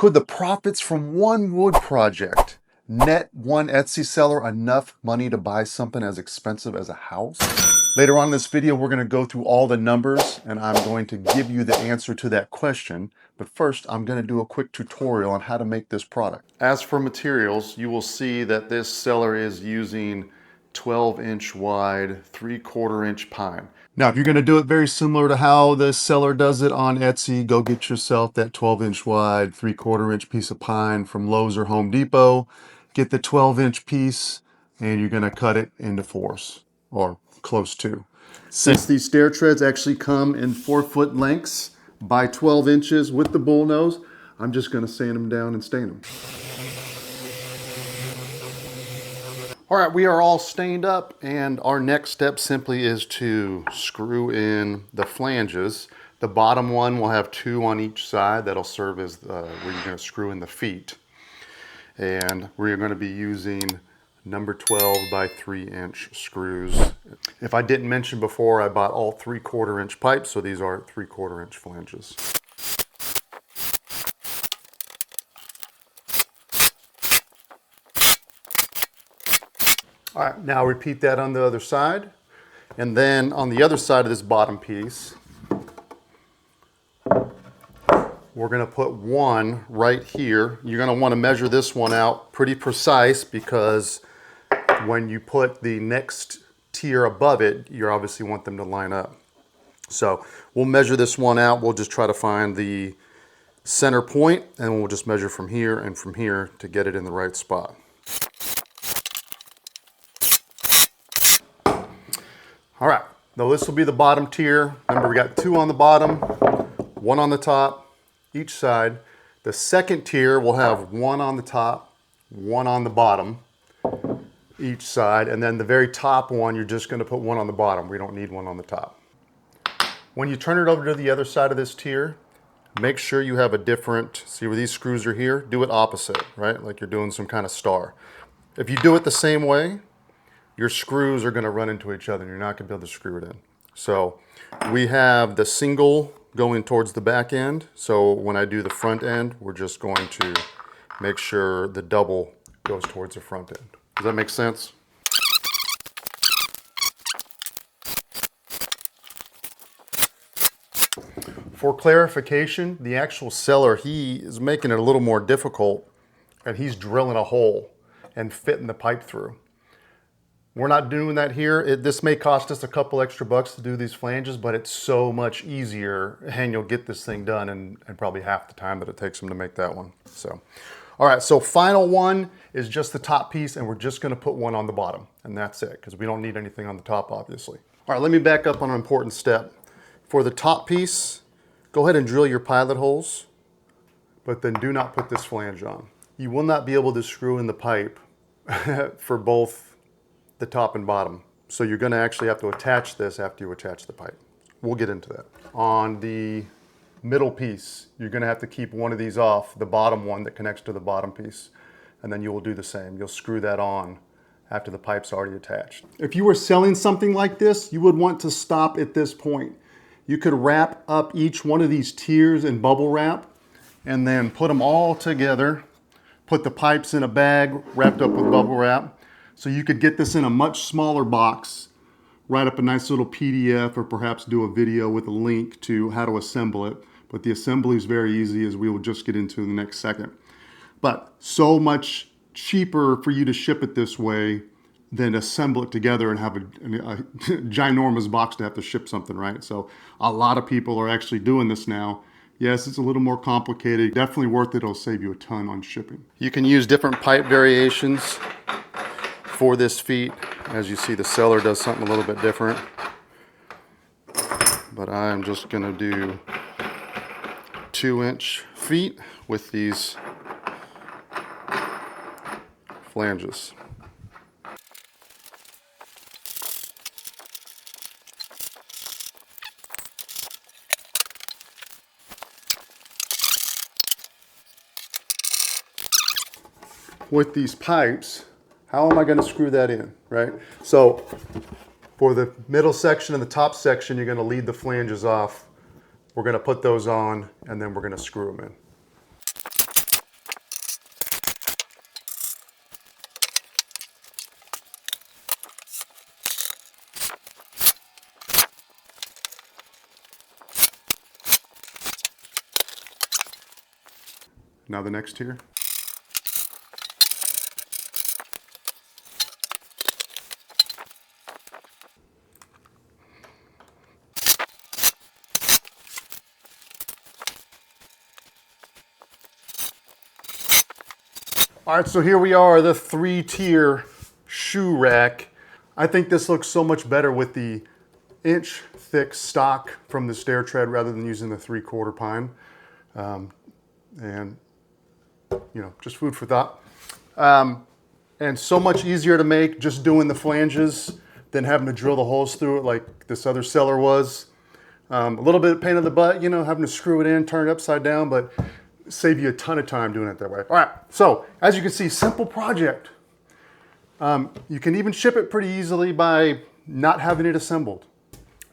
Could the profits from one wood project net one Etsy seller enough money to buy something as expensive as a house? Later on in this video, we're going to go through all the numbers and I'm going to give you the answer to that question. But first, I'm going to do a quick tutorial on how to make this product. As for materials, you will see that this seller is using 12-inch wide, 3/4 inch pine. Now, if you're going to do it very similar to how the seller does it on Etsy, go get yourself that 12-inch wide, 3/4 inch piece of pine from Lowe's or Home Depot. Get the 12-inch piece and you're going to cut it into fours, or close to. Since these stair treads actually come in 4-foot lengths by 12 inches with the bull nose, I'm just going to sand them down and stain them. All right, we are all stained up, and our next step simply is to screw in the flanges. The bottom one will have 2 on each side. That'll serve as where you're going to screw in the feet. And we're going to be using number 12 by 3-inch screws. If I didn't mention before, I bought all 3/4 inch pipes, so these are 3/4 inch flanges. All right, now repeat that on the other side. And then on the other side of this bottom piece, we're gonna put one right here. You're gonna wanna measure this one out pretty precise, because when you put the next tier above it, you obviously want them to line up. So we'll measure this one out. We'll just try to find the center point, and we'll just measure from here and from here to get it in the right spot. All right, now this will be the bottom tier. Remember, we got 2 on the bottom, 1 on the top, each side. The second tier will have 1 on the top, 1 on the bottom, each side. And then the very top one, you're just gonna put 1 on the bottom. We don't need 1 on the top. When you turn it over to the other side of this tier, make sure you have a different, see where these screws are here? Do it opposite, right? Like you're doing some kind of star. If you do it the same way, your screws are going to run into each other and you're not going to be able to screw it in. So we have the single going towards the back end. So when I do the front end, we're just going to make sure the double goes towards the front end. Does that make sense? For clarification, the actual seller, he is making it a little more difficult, and he's drilling a hole and fitting the pipe through. We're not doing that here. This may cost us a couple extra bucks to do these flanges, but it's so much easier, and you'll get this thing done in probably half the time that it takes them to make that one. So, all right, so final one is just the top piece, and we're just gonna put 1 on the bottom, and that's it, because we don't need anything on the top, obviously. All right, let me back up on an important step. For the top piece, go ahead and drill your pilot holes, but then do not put this flange on. You will not be able to screw in the pipe for both the top and bottom. So you're going to actually have to attach this after you attach the pipe. We'll get into that. On the middle piece, you're going to have to keep one of these off, the bottom one that connects to the bottom piece, and then you will do the same. You'll screw that on after the pipe's already attached. If you were selling something like this, you would want to stop at this point. You could wrap up each one of these tiers in bubble wrap and then put them all together, put the pipes in a bag wrapped up with bubble wrap. So you could get this in a much smaller box, write up a nice little PDF, or perhaps do a video with a link to how to assemble it. But the assembly is very easy, as we will just get into in the next second. But so much cheaper for you to ship it this way than assemble it together and have a ginormous box to have to ship something, right? So a lot of people are actually doing this now. Yes, it's a little more complicated. Definitely worth it. It'll save you a ton on shipping. You can use different pipe variations for this feet. As you see, the seller does something a little bit different, but I'm just going to do 2-inch feet with these flanges. With these pipes, how am I going to screw that in, right? So for the middle section and the top section, you're going to lead the flanges off. We're going to put those on, and then we're going to screw them in. Now the next tier. All right, so here we are, the 3-tier shoe rack. I think this looks so much better with the inch thick stock from the stair tread rather than using the 3/4 pine. And you know, just food for thought. And so much easier to make just doing the flanges than having to drill the holes through it like this other seller was. A little bit of pain in the butt, you know, having to screw it in, turn it upside down, but save you a ton of time doing it that way. All right, so as you can see, simple project. You can even ship it pretty easily by not having it assembled.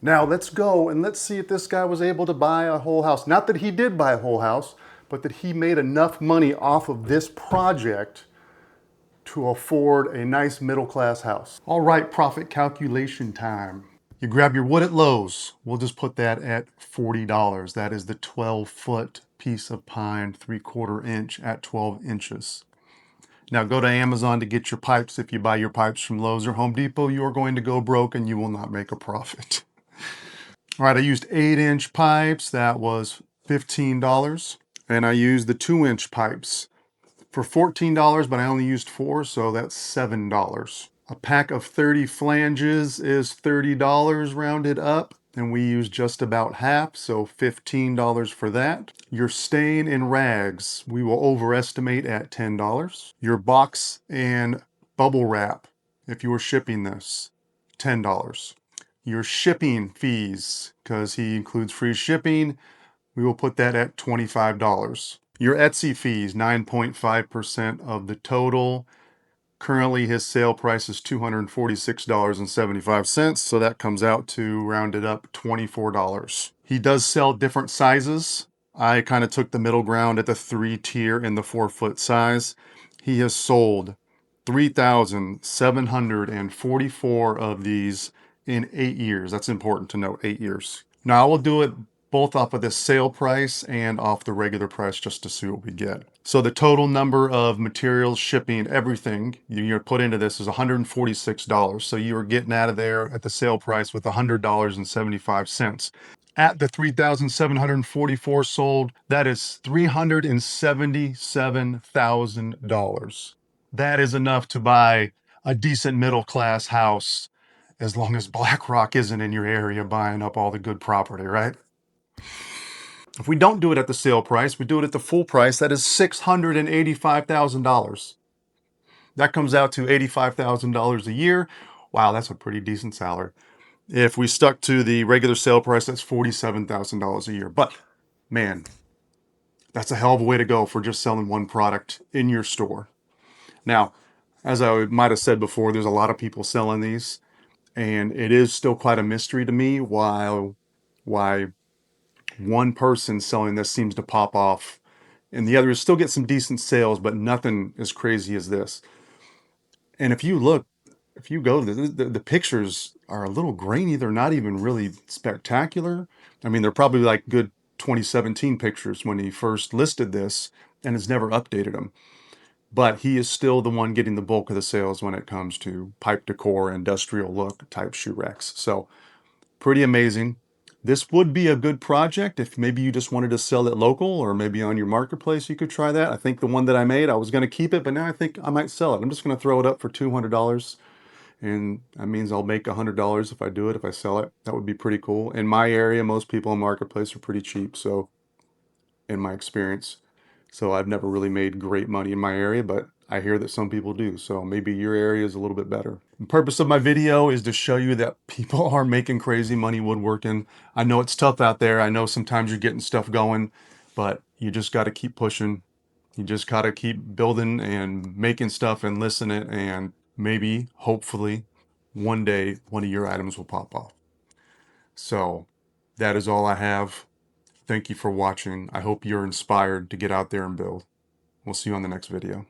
Now let's go and let's see if this guy was able to buy a whole house. Not that he did buy a whole house, but that he made enough money off of this project to afford a nice middle-class house. All right, profit calculation time. You grab your wood at Lowe's. We'll just put that at $40. That is the 12-foot piece of pine, 3/4 inch at 12 inches. Now go to Amazon to get your pipes. If you buy your pipes from Lowe's or Home Depot, you are going to go broke and you will not make a profit. All right, I used 8-inch pipes. That was $15. And I used the 2-inch pipes for $14, but I only used 4, so that's $7. A pack of 30 flanges is $30 rounded up, and we used just about half, so $15 for that. Your stain and rags, we will overestimate at $10. Your box and bubble wrap, if you were shipping this, $10. Your shipping fees, because he includes free shipping, we will put that at $25. Your Etsy fees, 9.5% of the total. Currently, his sale price is $246.75, so that comes out to, rounded up, $24. He does sell different sizes. I kind of took the middle ground at the 3-tier and the 4-foot size. He has sold 3,744 of these in 8 years. That's important to note, 8 years. Now I will do it both off of the sale price and off the regular price just to see what we get. So the total number of materials, shipping, everything you're put into this is $146. So you are getting out of there at the sale price with $100.75. At the 3,744 sold, that is $377,000. That is enough to buy a decent middle-class house, as long as BlackRock isn't in your area buying up all the good property, right? If we don't do it at the sale price, we do it at the full price, that is $685,000. That comes out to $85,000 a year. Wow, that's a pretty decent salary. If we stuck to the regular sale price, that's $47,000 a year. But man, that's a hell of a way to go for just selling one product in your store. Now, as I might have said before, there's a lot of people selling these, and it is still quite a mystery to me why one person selling this seems to pop off and the others still get some decent sales, but nothing as crazy as this. And if you look, if you go, the pictures are a little grainy. They're not even really spectacular. I mean, they're probably like good 2017 pictures when he first listed this and has never updated them. But he is still the one getting the bulk of the sales when it comes to pipe decor, industrial look type shoe racks. So pretty amazing. This would be a good project if maybe you just wanted to sell it local or maybe on your marketplace. You could try that. I think the one that I made, I was going to keep it, but now I think I might sell it. I'm just going to throw it up for $200, and that means I'll make $100 if I do it, if I sell it. That would be pretty cool. In my area, most people on marketplace are pretty cheap, so in my experience. So I've never really made great money in my area, but I hear that some people do. So maybe your area is a little bit better. The purpose of my video is to show you that people are making crazy money woodworking. I know it's tough out there. I know sometimes you're getting stuff going, but you just got to keep pushing. You just got to keep building and making stuff and listening, and maybe, hopefully, one day one of your items will pop off. So that is all I have. Thank you for watching. I hope you're inspired to get out there and build. We'll see you on the next video.